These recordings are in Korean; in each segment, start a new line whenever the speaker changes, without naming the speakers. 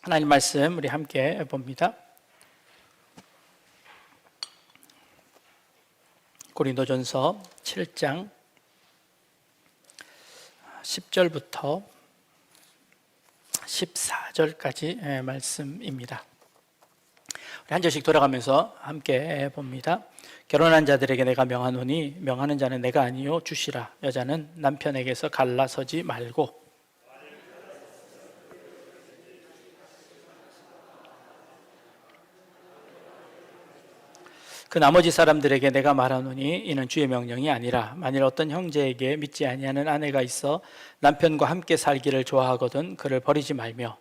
하나님 말씀 우리 함께 봅니다. 고린도전서 7장 10절부터 14절까지 말씀입니다. 우리 한 절씩 돌아가면서 함께 봅니다. 결혼한 자들에게 내가 명하노니 명하는 자는 내가 아니요 주시라. 여자는 남편에게서 갈라서지 말고 그 나머지 사람들에게 내가 말하노니 이는 주의 명령이 아니라 만일 어떤 형제에게 믿지 아니하는 아내가 있어 남편과 함께 살기를 좋아하거든 그를 버리지 말며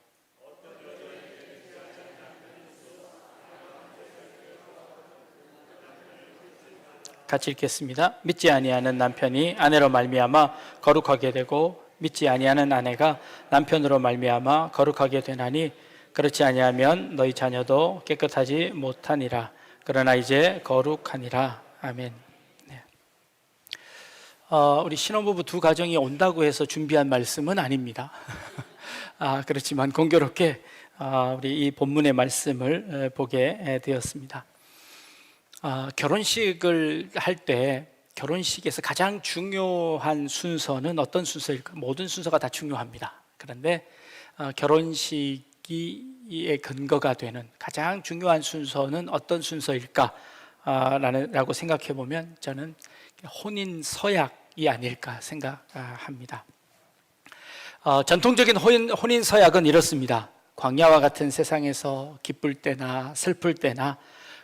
같이 읽겠습니다. 믿지 아니하는 남편이 아내로 말미암아 거룩하게 되고 믿지 아니하는 아내가 남편으로 말미암아 거룩하게 되나니 그렇지 아니하면 너희 자녀도 깨끗하지 못하니라. 그러나 이제 거룩하니라. 아멘. 네. 우리 신혼부부 두 가정이 온다고 해서 준비한 말씀은 아닙니다. 그렇지만 공교롭게 우리 이 본문의 말씀을 보게 되었습니다. 결혼식을 할 때 결혼식에서 가장 중요한 순서는 어떤 순서일까? 모든 순서가 다 중요합니다. 그런데 결혼식의 근거가 되는 가장 중요한 순서는 어떤 순서일까? 라고 생각해 보면 저는 혼인 서약이 아닐까 생각합니다. 전통적인 혼인 서약은 이렇습니다. 광야와 같은 세상에서 기쁠 때나 슬플 때나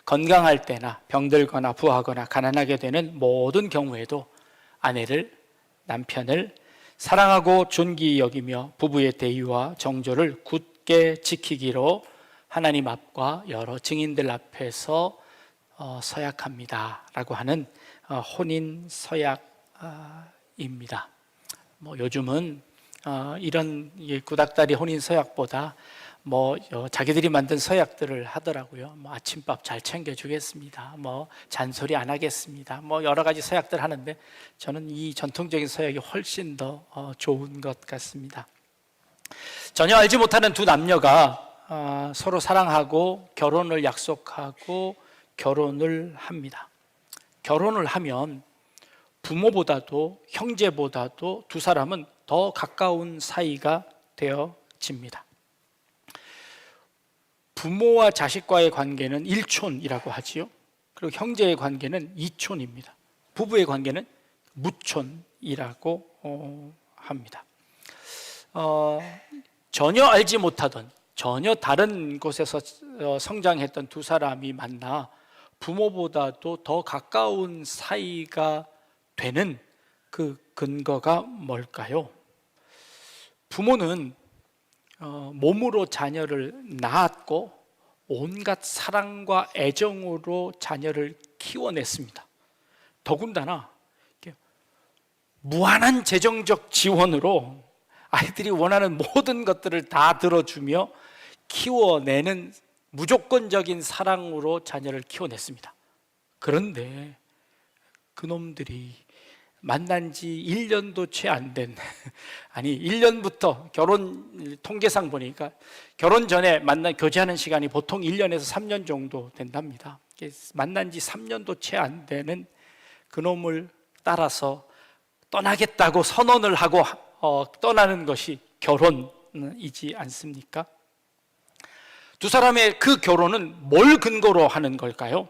건강할 때나 병들거나 부하거나 가난하게 되는 모든 경우에도 아내를, 남편을 사랑하고 존귀히 여기며 부부의 대의와 정조를 굳게 지키기로 하나님 앞과 여러 증인들 앞에서 서약합니다 라고 하는 혼인 서약입니다. 요즘은 이런 구닥다리 혼인 서약보다 자기들이 만든 서약들을 하더라고요. 아침밥 잘 챙겨주겠습니다. 잔소리 안 하겠습니다. 여러 가지 서약들 하는데 저는 이 전통적인 서약이 훨씬 더 좋은 것 같습니다. 전혀 알지 못하는 두 남녀가 서로 사랑하고 결혼을 약속하고 결혼을 합니다. 결혼을 하면 부모보다도 형제보다도 두 사람은 더 가까운 사이가 되어집니다. 부모와 자식과의 관계는 일촌이라고 하지요. 그리고 형제의 관계는 이촌입니다. 부부의 관계는 무촌이라고 합니다. 전혀 알지 못하던 전혀 다른 곳에서 성장했던 두 사람이 만나 부모보다도 더 가까운 사이가 되는 그 근거가 뭘까요? 부모는 몸으로 자녀를 낳았고 온갖 사랑과 애정으로 자녀를 키워냈습니다. 더군다나 무한한 재정적 지원으로 아이들이 원하는 모든 것들을 다 들어주며 키워내는 무조건적인 사랑으로 자녀를 키워냈습니다. 그런데 그놈들이 만난 지 1년도 채 안 된, 1년부터 결혼 통계상 보니까 결혼 전에 교제하는 시간이 보통 1년에서 3년 정도 된답니다. 만난 지 3년도 채 안 되는 그놈을 따라서 떠나겠다고 선언을 하고 떠나는 것이 결혼이지 않습니까? 두 사람의 그 결혼은 뭘 근거로 하는 걸까요?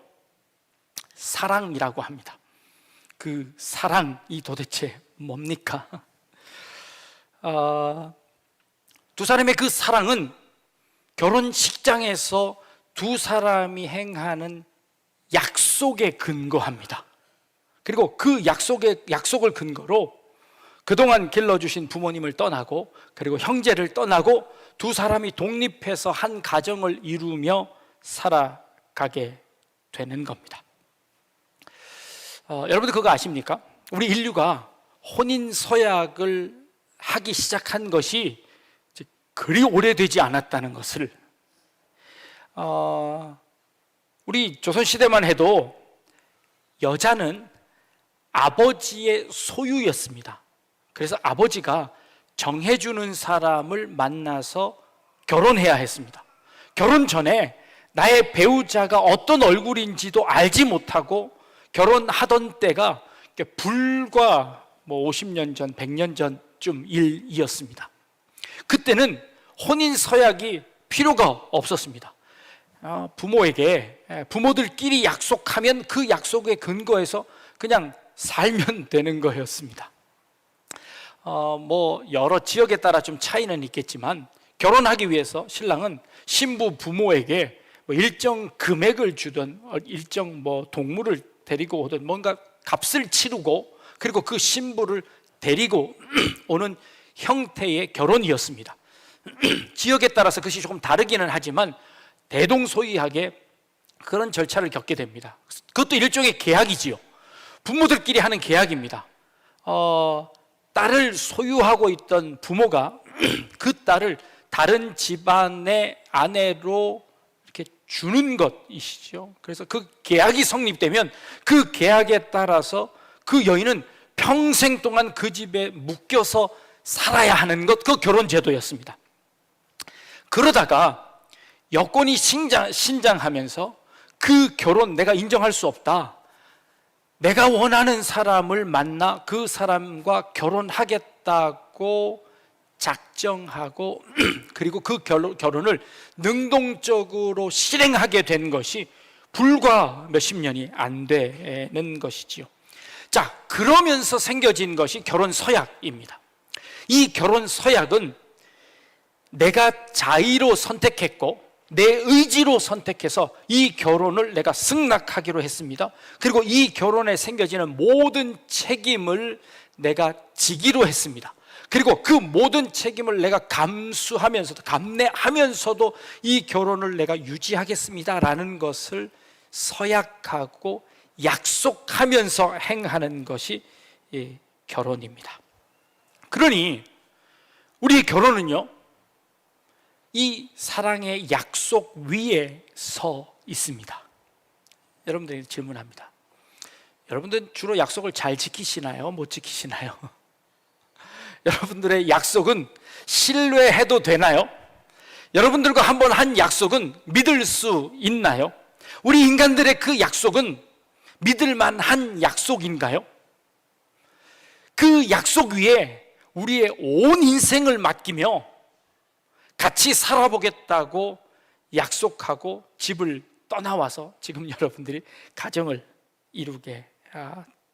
사랑이라고 합니다. 그 사랑이 도대체 뭡니까? 두 사람의 그 사랑은 결혼식장에서 두 사람이 행하는 약속에 근거합니다. 그리고 그 약속을 근거로 그동안 길러주신 부모님을 떠나고 그리고 형제를 떠나고 두 사람이 독립해서 한 가정을 이루며 살아가게 되는 겁니다. 여러분들 그거 아십니까? 우리 인류가 혼인 서약을 하기 시작한 것이 그리 오래되지 않았다는 것을 우리 조선시대만 해도 여자는 아버지의 소유였습니다. 그래서 아버지가 정해주는 사람을 만나서 결혼해야 했습니다. 결혼 전에 나의 배우자가 어떤 얼굴인지도 알지 못하고 결혼하던 때가 불과 50년 전, 100년 전쯤 일이었습니다. 그때는 혼인 서약이 필요가 없었습니다. 부모들끼리 약속하면 그 약속에 근거해서 그냥 살면 되는 거였습니다. 여러 지역에 따라 좀 차이는 있겠지만 결혼하기 위해서 신랑은 신부 부모에게 일정 금액을 주든 일정 동물을 데리고 오든 뭔가 값을 치르고 그리고 그 신부를 데리고 오는 형태의 결혼이었습니다. 지역에 따라서 그것이 조금 다르기는 하지만 대동소이하게 그런 절차를 겪게 됩니다. 그것도 일종의 계약이지요. 부모들끼리 하는 계약입니다. 딸을 소유하고 있던 부모가 그 딸을 다른 집안의 아내로 이렇게 주는 것이시죠. 그래서 그 계약이 성립되면 그 계약에 따라서 그 여인은 평생 동안 그 집에 묶여서 살아야 하는 것, 그 결혼 제도였습니다. 그러다가 여권이 신장하면서 그 결혼 내가 인정할 수 없다, 내가 원하는 사람을 만나 그 사람과 결혼하겠다고 작정하고 그리고 그 결혼을 능동적으로 실행하게 된 것이 불과 몇십 년이 안 되는 것이지요. 자, 그러면서 생겨진 것이 결혼 서약입니다. 이 결혼 서약은 내가 자의로 선택했고 내 의지로 선택해서 이 결혼을 내가 승낙하기로 했습니다. 그리고 이 결혼에 생겨지는 모든 책임을 내가 지기로 했습니다. 그리고 그 모든 책임을 내가 감내하면서도 이 결혼을 내가 유지하겠습니다라는 것을 서약하고 약속하면서 행하는 것이 결혼입니다. 그러니 우리의 결혼은요, 이 사랑의 약속 위에 서 있습니다. 여러분들에게 질문합니다. 여러분들은 주로 약속을 잘 지키시나요? 못 지키시나요? 여러분들의 약속은 신뢰해도 되나요? 여러분들과 한번 한 약속은 믿을 수 있나요? 우리 인간들의 그 약속은 믿을만한 약속인가요? 그 약속 위에 우리의 온 인생을 맡기며 같이 살아보겠다고 약속하고 집을 떠나와서 지금 여러분들이 가정을 이루게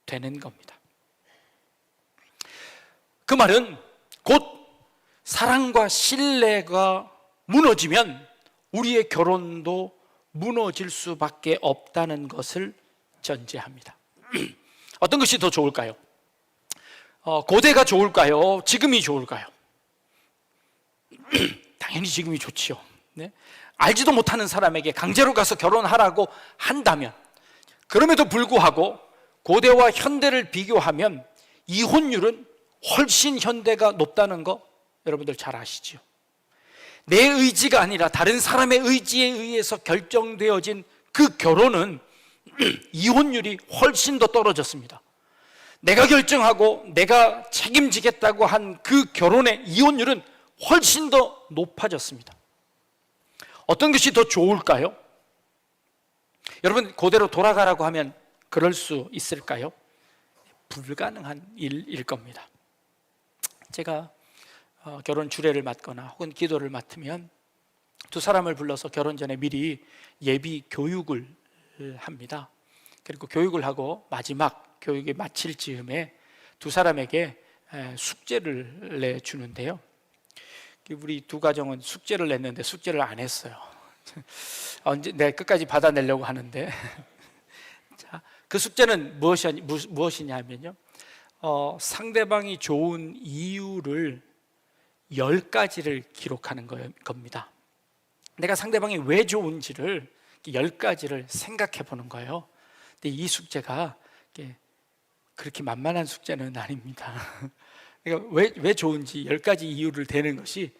되는 겁니다. 그 말은 곧 사랑과 신뢰가 무너지면 우리의 결혼도 무너질 수밖에 없다는 것을 전제합니다. 어떤 것이 더 좋을까요? 고대가 좋을까요? 지금이 좋을까요? 당연히 지금이 좋지요. 네? 알지도 못하는 사람에게 강제로 가서 결혼하라고 한다면, 그럼에도 불구하고 고대와 현대를 비교하면 이혼율은 훨씬 현대가 높다는 거 여러분들 잘 아시죠? 내 의지가 아니라 다른 사람의 의지에 의해서 결정되어진 그 결혼은 이혼율이 훨씬 더 떨어졌습니다. 내가 결정하고 내가 책임지겠다고 한 그 결혼의 이혼율은 훨씬 더 높아졌습니다. 어떤 것이 더 좋을까요? 여러분, 고대로 돌아가라고 하면 그럴 수 있을까요? 불가능한 일일 겁니다. 제가 결혼 주례를 맡거나 혹은 기도를 맡으면 두 사람을 불러서 결혼 전에 미리 예비 교육을 합니다. 그리고 교육을 하고 마지막 교육이 마칠 즈음에 두 사람에게 숙제를 내주는데요. 우리 두 가정은 숙제를 냈는데 숙제를 안 했어요. 언제 내가 끝까지 받아내려고 하는데 자, 그 숙제는 무엇이냐면요, 상대방이 좋은 이유를 10가지를 기록하는 겁니다. 내가 상대방이 왜 좋은지를 10가지를 생각해 보는 거예요. 근데 이 숙제가 그렇게 만만한 숙제는 아닙니다. 그러니까 왜 좋은지 10가지 이유를 대는 것이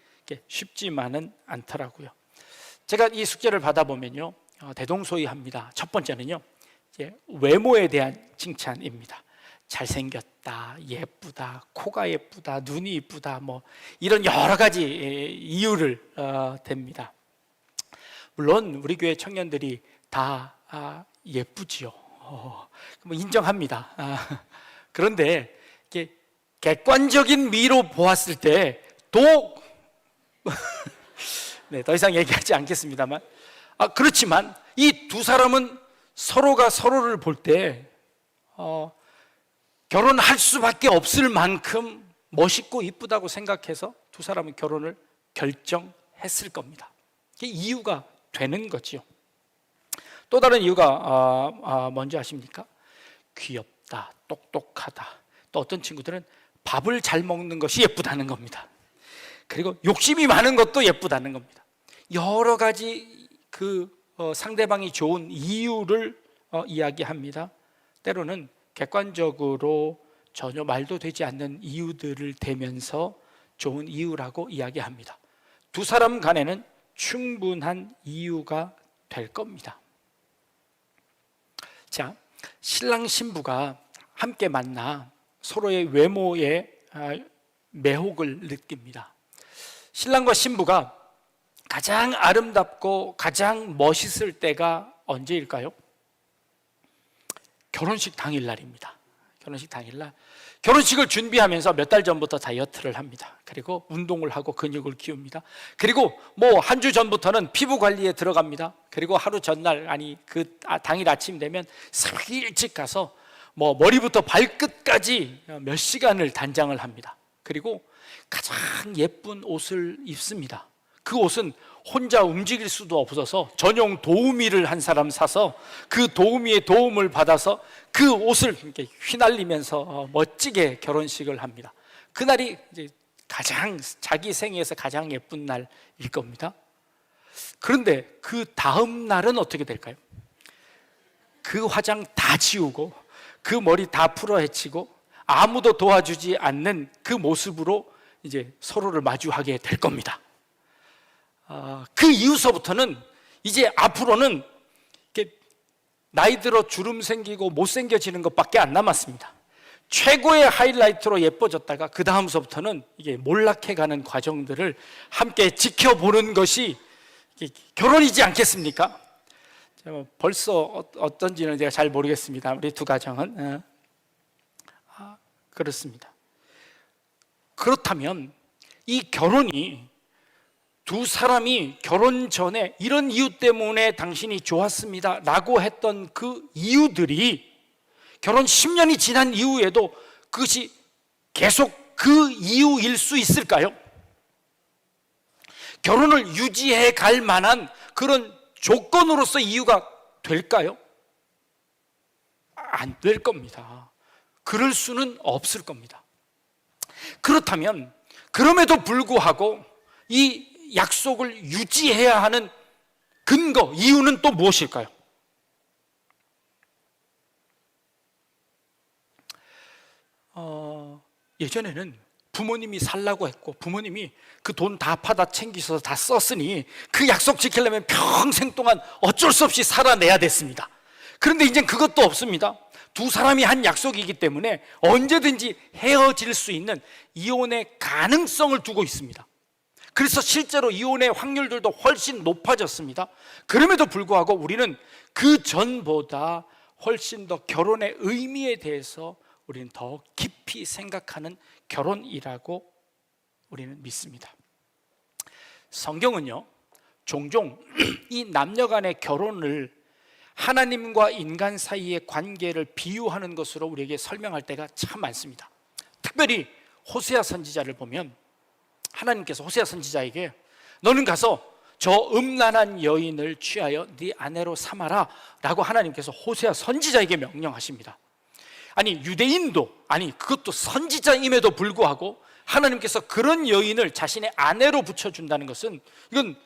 쉽지만은 않더라고요. 제가 이 숙제를 받아보면요, 대동소이합니다. 첫 번째는요, 외모에 대한 칭찬입니다. 잘생겼다, 예쁘다, 코가 예쁘다, 눈이 예쁘다, 뭐 이런 여러 가지 이유를 댑니다. 물론 우리 교회 청년들이 다 예쁘지요. 뭐 인정합니다. 그런데 이게 객관적인 미로 보았을 때도 네, 더 이상 얘기하지 않겠습니다만, 그렇지만 이 두 사람은 서로가 서로를 볼 때 결혼할 수밖에 없을 만큼 멋있고 이쁘다고 생각해서 두 사람은 결혼을 결정했을 겁니다. 이게 이유가 되는 거지요. 또 다른 이유가 뭔지 아십니까? 귀엽다, 똑똑하다. 또 어떤 친구들은 밥을 잘 먹는 것이 예쁘다는 겁니다. 그리고 욕심이 많은 것도 예쁘다는 겁니다. 여러 가지 상대방이 좋은 이유를 이야기합니다. 때로는 객관적으로 전혀 말도 되지 않는 이유들을 대면서 좋은 이유라고 이야기합니다. 두 사람 간에는 충분한 이유가 될 겁니다. 자, 신랑 신부가 함께 만나 서로의 외모에 매혹을 느낍니다. 신랑과 신부가 가장 아름답고 가장 멋있을 때가 언제일까요? 결혼식 당일날입니다. 결혼식 당일날 결혼식을 준비하면서 몇 달 전부터 다이어트를 합니다. 그리고 운동을 하고 근육을 키웁니다. 그리고 뭐 한 주 전부터는 피부 관리에 들어갑니다. 그리고 하루 전날 당일 아침 되면 새벽 일찍 가서 뭐 머리부터 발끝까지 몇 시간을 단장을 합니다. 그리고 가장 예쁜 옷을 입습니다. 그 옷은 혼자 움직일 수도 없어서 전용 도우미를 한 사람 사서 그 도우미의 도움을 받아서 그 옷을 이렇게 휘날리면서 멋지게 결혼식을 합니다. 그날이 이제 자기 생애에서 가장 예쁜 날일 겁니다. 그런데 그 다음 날은 어떻게 될까요? 그 화장 다 지우고 그 머리 다 풀어헤치고 아무도 도와주지 않는 그 모습으로 이제 서로를 마주하게 될 겁니다. 그 이후서부터는 이제 앞으로는 이렇게 나이 들어 주름 생기고 못생겨지는 것밖에 안 남았습니다. 최고의 하이라이트로 예뻐졌다가 그 다음서부터는 이게 몰락해가는 과정들을 함께 지켜보는 것이 결혼이지 않겠습니까? 벌써 어떤지는 제가 잘 모르겠습니다. 우리 두 가정은 그렇습니다. 그렇다면 이 결혼이 두 사람이 결혼 전에 이런 이유 때문에 당신이 좋았습니다 라고 했던 그 이유들이 결혼 10년이 지난 이후에도 그것이 계속 그 이유일 수 있을까요? 결혼을 유지해 갈 만한 그런 조건으로서 이유가 될까요? 안 될 겁니다. 그럴 수는 없을 겁니다. 그렇다면 그럼에도 불구하고 이 약속을 유지해야 하는 근거, 이유는 또 무엇일까요? 예전에는 부모님이 살라고 했고 부모님이 그 돈 다 받아 챙기셔서 다 썼으니 그 약속 지키려면 평생 동안 어쩔 수 없이 살아내야 됐습니다. 그런데 이젠 그것도 없습니다. 두 사람이 한 약속이기 때문에 언제든지 헤어질 수 있는 이혼의 가능성을 두고 있습니다. 그래서 실제로 이혼의 확률들도 훨씬 높아졌습니다. 그럼에도 불구하고 우리는 그 전보다 훨씬 더 결혼의 의미에 대해서 우리는 더 깊이 생각하는 결혼이라고 우리는 믿습니다. 성경은요, 종종 이 남녀 간의 결혼을 하나님과 인간 사이의 관계를 비유하는 것으로 우리에게 설명할 때가 참 많습니다. 특별히 호세아 선지자를 보면 하나님께서 호세아 선지자에게 너는 가서 저 음란한 여인을 취하여 네 아내로 삼아라 라고 하나님께서 호세아 선지자에게 명령하십니다. 아니 유대인도 그것도 선지자임에도 불구하고 하나님께서 그런 여인을 자신의 아내로 붙여준다는 것은 이건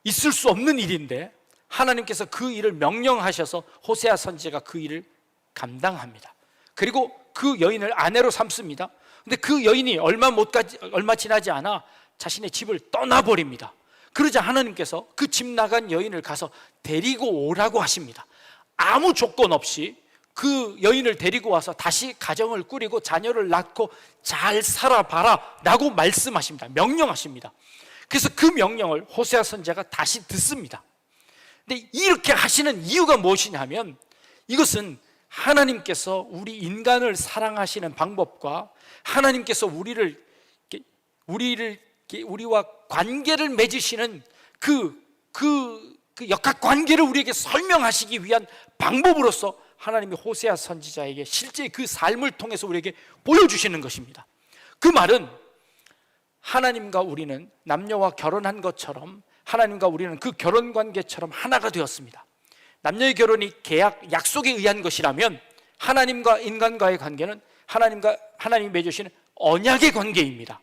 있을 수 없는 일인데 하나님께서 그 일을 명령하셔서 호세아 선지자가 그 일을 감당합니다. 그리고 그 여인을 아내로 삼습니다. 근데 그 여인이 얼마 지나지 않아 자신의 집을 떠나버립니다. 그러자 하나님께서 그 집 나간 여인을 가서 데리고 오라고 하십니다. 아무 조건 없이 그 여인을 데리고 와서 다시 가정을 꾸리고 자녀를 낳고 잘 살아봐라 라고 말씀하십니다. 명령하십니다. 그래서 그 명령을 호세아 선지자가 다시 듣습니다. 근데 이렇게 하시는 이유가 무엇이냐 하면, 이것은 하나님께서 우리 인간을 사랑하시는 방법과 하나님께서 우리와 관계를 맺으시는 그 역학관계를 우리에게 설명하시기 위한 방법으로서 하나님이 호세아 선지자에게 실제 그 삶을 통해서 우리에게 보여주시는 것입니다. 그 말은 하나님과 우리는 남녀와 결혼한 것처럼 하나님과 우리는 그 결혼관계처럼 하나가 되었습니다. 남녀의 결혼이 계약, 약속에 의한 것이라면 하나님과 인간과의 관계는 하나님이 맺으시는 언약의 관계입니다.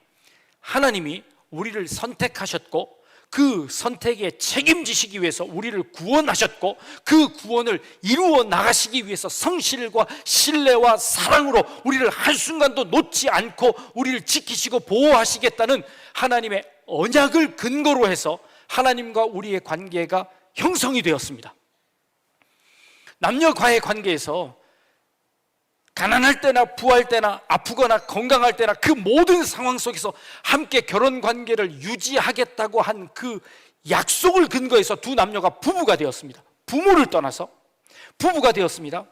하나님이 우리를 선택하셨고 그 선택에 책임지시기 위해서 우리를 구원하셨고 그 구원을 이루어 나가시기 위해서 성실과 신뢰와 사랑으로 우리를 한순간도 놓지 않고 우리를 지키시고 보호하시겠다는 하나님의 언약을 근거로 해서 하나님과 우리의 관계가 형성이 되었습니다. 남녀과의 관계에서 가난할 때나 부할 때나 아프거나 건강할 때나 그 모든 상황 속에서 함께 결혼 관계를 유지하겠다고 한 그 약속을 근거해서 두 남녀가 부부가 되었습니다. 부모를 떠나서 부부가 되었습니다.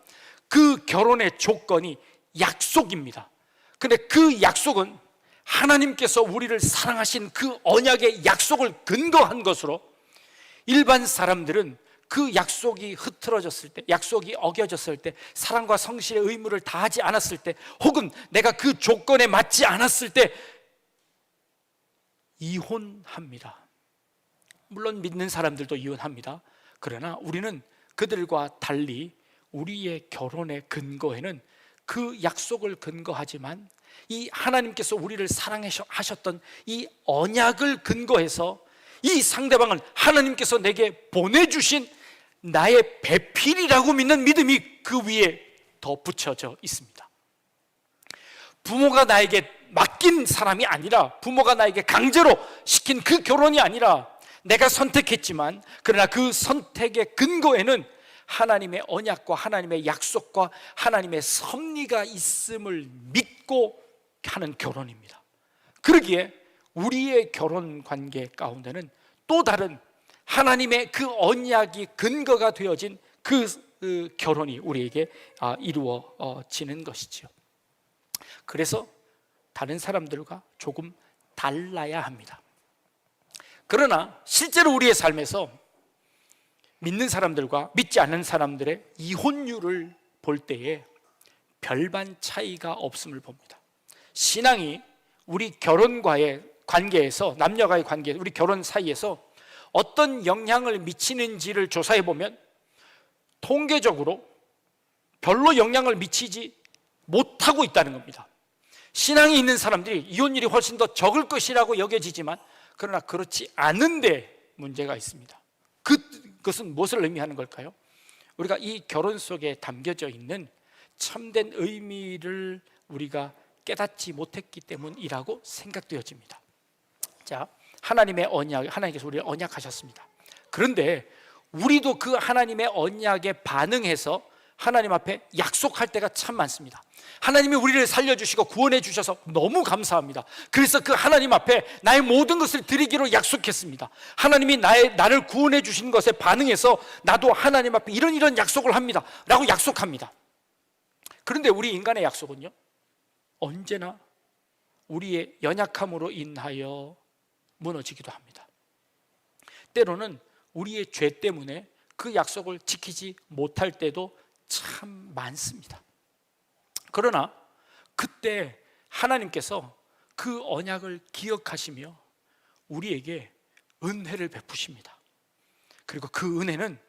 그 결혼의 조건이 약속입니다. 근데 그 약속은 하나님께서 우리를 사랑하신 그 언약의 약속을 근거한 것으로 일반 사람들은 그 약속이 흐트러졌을 때, 약속이 어겨졌을 때, 사랑과 성실의 의무를 다하지 않았을 때, 혹은 내가 그 조건에 맞지 않았을 때 이혼합니다. 물론 믿는 사람들도 이혼합니다. 그러나 우리는 그들과 달리 우리의 결혼의 근거에는 그 약속을 근거하지만 이 하나님께서 우리를 사랑하셨던 이 언약을 근거해서 이 상대방은 하나님께서 내게 보내주신 나의 배필이라고 믿는 믿음이 그 위에 더 붙여져 있습니다. 부모가 나에게 맡긴 사람이 아니라, 부모가 나에게 강제로 시킨 그 결혼이 아니라 내가 선택했지만, 그러나 그 선택의 근거에는 하나님의 언약과 하나님의 약속과 하나님의 섭리가 있음을 믿고 하는 결혼입니다. 그러기에 우리의 결혼 관계 가운데는 또 다른 하나님의 그 언약이 근거가 되어진 그 결혼이 우리에게 이루어지는 것이죠. 그래서 다른 사람들과 조금 달라야 합니다. 그러나 실제로 우리의 삶에서 믿는 사람들과 믿지 않는 사람들의 이혼율을 볼 때에 별반 차이가 없음을 봅니다. 신앙이 우리 결혼과의 관계에서, 남녀와의 관계, 우리 결혼 사이에서 어떤 영향을 미치는지를 조사해 보면 통계적으로 별로 영향을 미치지 못하고 있다는 겁니다. 신앙이 있는 사람들이 이혼율이 훨씬 더 적을 것이라고 여겨지지만, 그러나 그렇지 않은데 문제가 있습니다. 그것은 무엇을 의미하는 걸까요? 우리가 이 결혼 속에 담겨져 있는 참된 의미를 우리가 깨닫지 못했기 때문이라고 생각되어집니다. 자, 하나님의 언약, 하나님께서 우리를 언약하셨습니다. 그런데 우리도 그 하나님의 언약에 반응해서 하나님 앞에 약속할 때가 참 많습니다. 하나님이 우리를 살려주시고 구원해 주셔서 너무 감사합니다. 그래서 그 하나님 앞에 나의 모든 것을 드리기로 약속했습니다. 하나님이 나를 구원해 주신 것에 반응해서 나도 하나님 앞에 이런 약속을 합니다 라고 약속합니다. 그런데 우리 인간의 약속은요, 언제나 우리의 연약함으로 인하여 무너지기도 합니다. 때로는 우리의 죄 때문에 그 약속을 지키지 못할 때도 참 많습니다. 그러나 그때 하나님께서 그 언약을 기억하시며 우리에게 은혜를 베푸십니다. 그리고 그 은혜는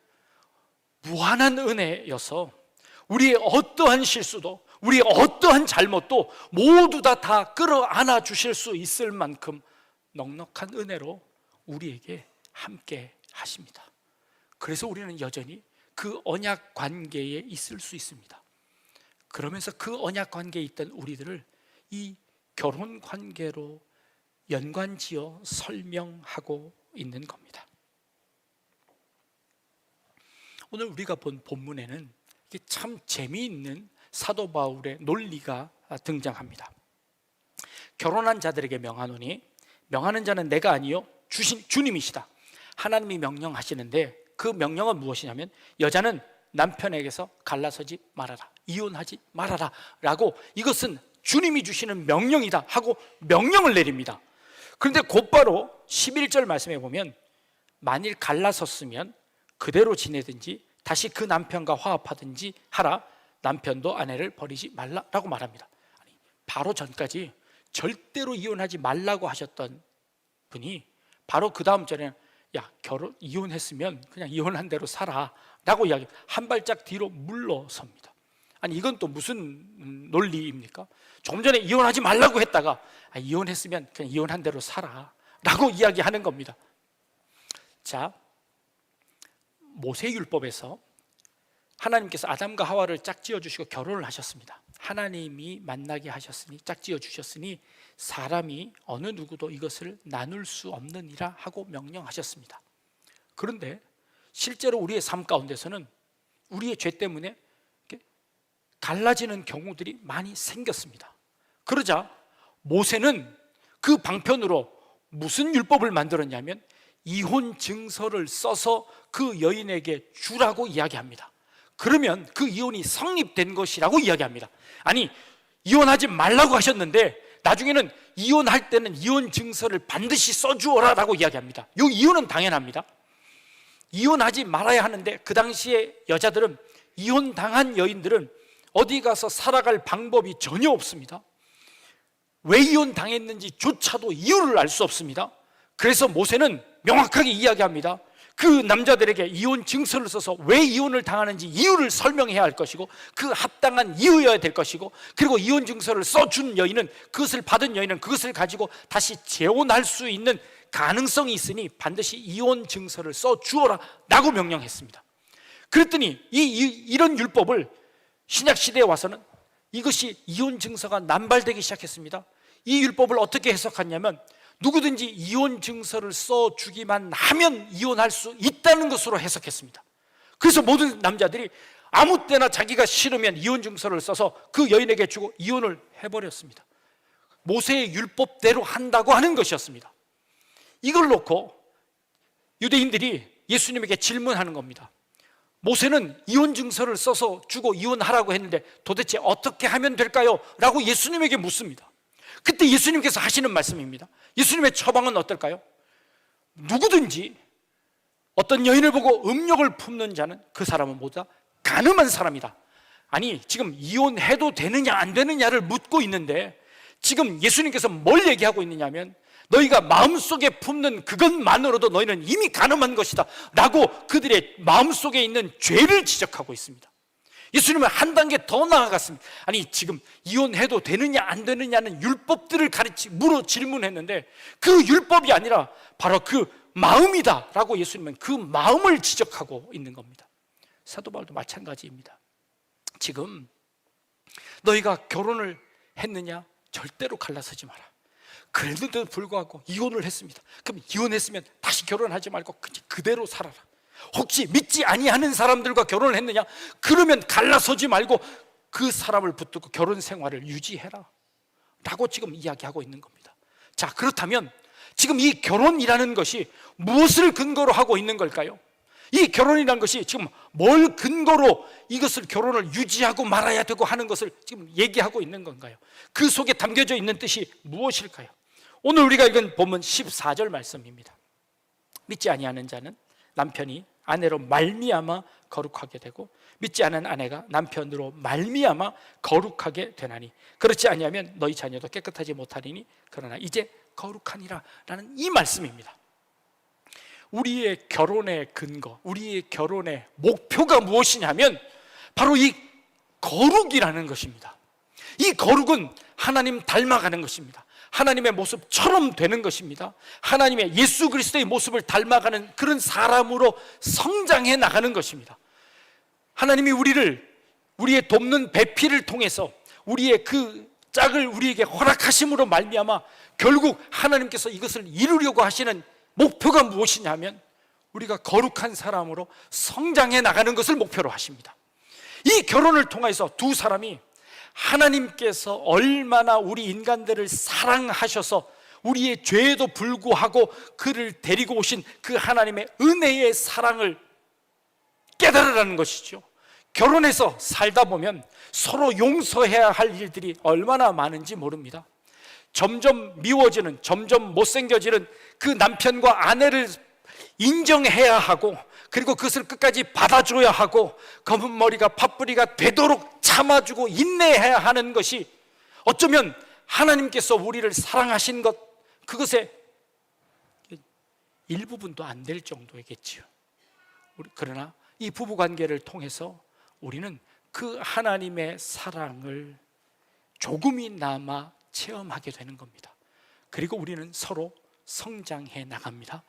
무한한 은혜여서 우리의 어떠한 실수도, 우리의 어떠한 잘못도 모두 다 끌어안아 주실 수 있을 만큼 넉넉한 은혜로 우리에게 함께 하십니다. 그래서 우리는 여전히 그 언약 관계에 있을 수 있습니다. 그러면서 그 언약 관계에 있던 우리들을 이 결혼 관계로 연관지어 설명하고 있는 겁니다. 오늘 우리가 본 본문에는 이게 참 재미있는 사도 바울의 논리가 등장합니다. 결혼한 자들에게 명하노니 명하는 자는 내가 아니요 주신 주님이시다. 하나님이 명령하시는데 그 명령은 무엇이냐면 여자는 남편에게서 갈라서지 말아라, 이혼하지 말아라 라고, 이것은 주님이 주시는 명령이다 하고 명령을 내립니다. 그런데 곧바로 11절 말씀에 보면 만일 갈라섰으면 그대로 지내든지 다시 그 남편과 화합하든지 하라, 남편도 아내를 버리지 말라라고 말합니다. 아니, 바로 전까지 절대로 이혼하지 말라고 하셨던 분이 바로 그 다음 절에는 야, 이혼했으면 그냥 이혼한 대로 살아 라고 이야기, 한 발짝 뒤로 물러섭니다. 아니, 이건 또 무슨 논리입니까? 조금 전에 이혼하지 말라고 했다가 이혼했으면 그냥 이혼한 대로 살아 라고 이야기하는 겁니다. 자, 모세율법에서 하나님께서 아담과 하와를 짝지어 주시고 결혼을 하셨습니다. 하나님이 만나게 하셨으니, 짝지어 주셨으니 사람이 어느 누구도 이것을 나눌 수 없느니라 하고 명령하셨습니다. 그런데 실제로 우리의 삶 가운데서는 우리의 죄 때문에 갈라지는 경우들이 많이 생겼습니다. 그러자 모세는 그 방편으로 무슨 율법을 만들었냐면 이혼 증서를 써서 그 여인에게 주라고 이야기합니다. 그러면 그 이혼이 성립된 것이라고 이야기합니다. 아니, 이혼하지 말라고 하셨는데 나중에는 이혼할 때는 이혼 증서를 반드시 써주어라 라고 이야기합니다. 이 이혼은 당연합니다. 이혼하지 말아야 하는데 그 당시에 여자들은, 이혼당한 여인들은 어디 가서 살아갈 방법이 전혀 없습니다. 왜 이혼당했는지 조차도 이유를 알 수 없습니다. 그래서 모세는 명확하게 이야기합니다. 그 남자들에게 이혼 증서를 써서 왜 이혼을 당하는지 이유를 설명해야 할 것이고, 그 합당한 이유여야 될 것이고, 그리고 이혼 증서를 써준 여인은, 그것을 받은 여인은 그것을 가지고 다시 재혼할 수 있는 가능성이 있으니 반드시 이혼 증서를 써주어라 라고 명령했습니다. 그랬더니 이런 율법을 신약 시대에 와서는 이것이 이혼 증서가 남발되기 시작했습니다. 이 율법을 어떻게 해석하냐면 누구든지 이혼 증서를 써주기만 하면 이혼할 수 있다는 것으로 해석했습니다. 그래서 모든 남자들이 아무 때나 자기가 싫으면 이혼 증서를 써서 그 여인에게 주고 이혼을 해버렸습니다. 모세의 율법대로 한다고 하는 것이었습니다. 이걸 놓고 유대인들이 예수님에게 질문하는 겁니다. 모세는 이혼 증서를 써서 주고 이혼하라고 했는데 도대체 어떻게 하면 될까요? 라고 예수님에게 묻습니다. 그때 예수님께서 하시는 말씀입니다. 예수님의 처방은 어떨까요? 누구든지 어떤 여인을 보고 음욕을 품는 자는 그 사람은 모두 다 간음한 사람이다. 아니, 지금 이혼해도 되느냐 안 되느냐를 묻고 있는데 지금 예수님께서 뭘 얘기하고 있느냐면 너희가 마음속에 품는 그것만으로도 너희는 이미 간음한 것이다 라고 그들의 마음속에 있는 죄를 지적하고 있습니다. 예수님은 한 단계 더 나아갔습니다. 아니, 지금 이혼해도 되느냐 안 되느냐는 율법들을 물어 질문했는데 그 율법이 아니라 바로 그 마음이다 라고 예수님은 그 마음을 지적하고 있는 겁니다. 사도 바울도 마찬가지입니다. 지금 너희가 결혼을 했느냐? 절대로 갈라서지 마라. 그랬는데도 불구하고 이혼을 했습니다. 그럼 이혼했으면 다시 결혼하지 말고 그대로 살아라. 혹시 믿지 아니하는 사람들과 결혼을 했느냐? 그러면 갈라서지 말고 그 사람을 붙들고 결혼 생활을 유지해라 라고 지금 이야기하고 있는 겁니다. 자, 그렇다면 지금 이 결혼이라는 것이 무엇을 근거로 하고 있는 걸까요? 이 결혼이라는 것이 지금 뭘 근거로 이것을 결혼을 유지하고 말아야 되고 하는 것을 지금 얘기하고 있는 건가요? 그 속에 담겨져 있는 뜻이 무엇일까요? 오늘 우리가 읽은 본문 14절 말씀입니다. 믿지 아니하는 자는 남편이 아내로 말미암아 거룩하게 되고 믿지 않은 아내가 남편으로 말미암아 거룩하게 되나니 그렇지 아니하면 너희 자녀도 깨끗하지 못하리니 그러나 이제 거룩하니라 라는 이 말씀입니다. 우리의 결혼의 근거, 우리의 결혼의 목표가 무엇이냐면 바로 이 거룩이라는 것입니다. 이 거룩은 하나님 닮아가는 것입니다. 하나님의 모습처럼 되는 것입니다. 하나님의 예수 그리스도의 모습을 닮아가는 그런 사람으로 성장해 나가는 것입니다. 하나님이 우리의 돕는 배필을 통해서 우리의 그 짝을 우리에게 허락하심으로 말미암아 결국 하나님께서 이것을 이루려고 하시는 목표가 무엇이냐면 우리가 거룩한 사람으로 성장해 나가는 것을 목표로 하십니다. 이 결혼을 통해서 두 사람이 하나님께서 얼마나 우리 인간들을 사랑하셔서 우리의 죄에도 불구하고 그를 데리고 오신 그 하나님의 은혜의 사랑을 깨달으라는 것이죠. 결혼해서 살다 보면 서로 용서해야 할 일들이 얼마나 많은지 모릅니다. 점점 미워지는, 점점 못생겨지는 그 남편과 아내를 인정해야 하고, 그리고 그것을 끝까지 받아줘야 하고, 검은 머리가 팥뿌리가 되도록 참아주고 인내해야 하는 것이 어쩌면 하나님께서 우리를 사랑하신 것, 그것의 일부분도 안 될 정도이겠지요. 그러나 이 부부관계를 통해서 우리는 그 하나님의 사랑을 조금이나마 체험하게 되는 겁니다. 그리고 우리는 서로 성장해 나갑니다.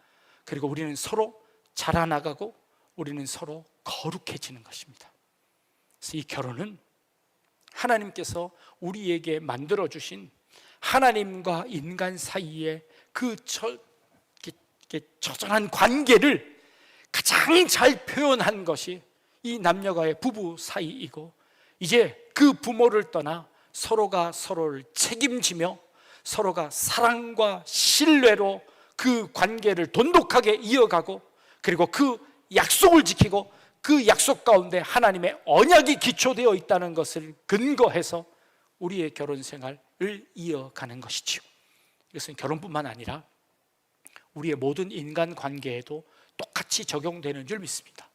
그리고 우리는 서로 자라나가고 우리는 서로 거룩해지는 것입니다. 그래서 이 결혼은 하나님께서 우리에게 만들어주신 하나님과 인간 사이의 그 처절한 관계를 가장 잘 표현한 것이 이 남녀가의 부부 사이이고, 이제 그 부모를 떠나 서로가 서로를 책임지며 서로가 사랑과 신뢰로 그 관계를 돈독하게 이어가고, 그리고 그 약속을 지키고 그 약속 가운데 하나님의 언약이 기초되어 있다는 것을 근거해서 우리의 결혼 생활을 이어가는 것이지요. 이것은 결혼뿐만 아니라 우리의 모든 인간 관계에도 똑같이 적용되는 줄 믿습니다.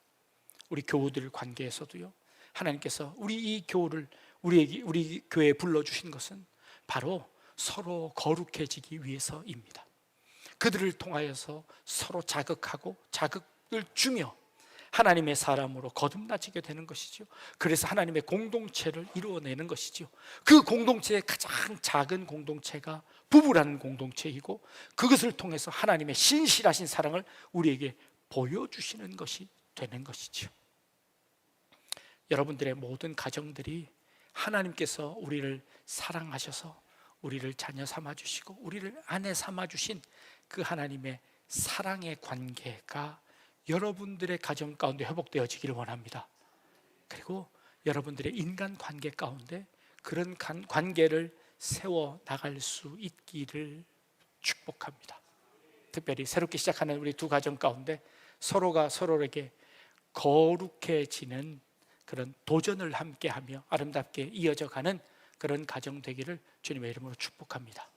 우리 교우들 관계에서도요, 하나님께서 우리 이 교우를 우리 교회에 불러주신 것은 바로 서로 거룩해지기 위해서입니다. 그들을 통하여서 서로 자극하고 자극을 주며 하나님의 사람으로 거듭나지게 되는 것이죠. 그래서 하나님의 공동체를 이루어내는 것이죠. 그 공동체의 가장 작은 공동체가 부부라는 공동체이고, 그것을 통해서 하나님의 신실하신 사랑을 우리에게 보여주시는 것이 되는 것이죠. 여러분들의 모든 가정들이 하나님께서 우리를 사랑하셔서 우리를 자녀 삼아주시고 우리를 아내 삼아주신 그 하나님의 사랑의 관계가 여러분들의 가정 가운데 회복되어지기를 원합니다. 그리고 여러분들의 인간 관계 가운데 그런 관계를 세워나갈 수 있기를 축복합니다. 특별히 새롭게 시작하는 우리 두 가정 가운데 서로가 서로에게 거룩해지는 그런 도전을 함께하며 아름답게 이어져가는 그런 가정 되기를 주님의 이름으로 축복합니다.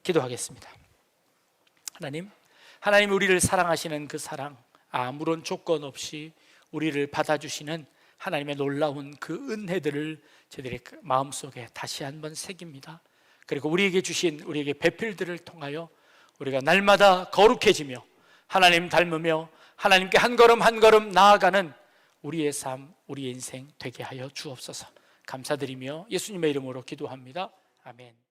기도하겠습니다. 하나님 우리를 사랑하시는 그 사랑, 아무런 조건 없이 우리를 받아주시는 하나님의 놀라운 그 은혜들을 저희들의 마음속에 다시 한번 새깁니다. 그리고 우리에게 배필들을 통하여 우리가 날마다 거룩해지며 하나님 닮으며 하나님께 한 걸음 한 걸음 나아가는 우리의 삶, 우리의 인생 되게 하여 주옵소서. 감사드리며 예수님의 이름으로 기도합니다. 아멘.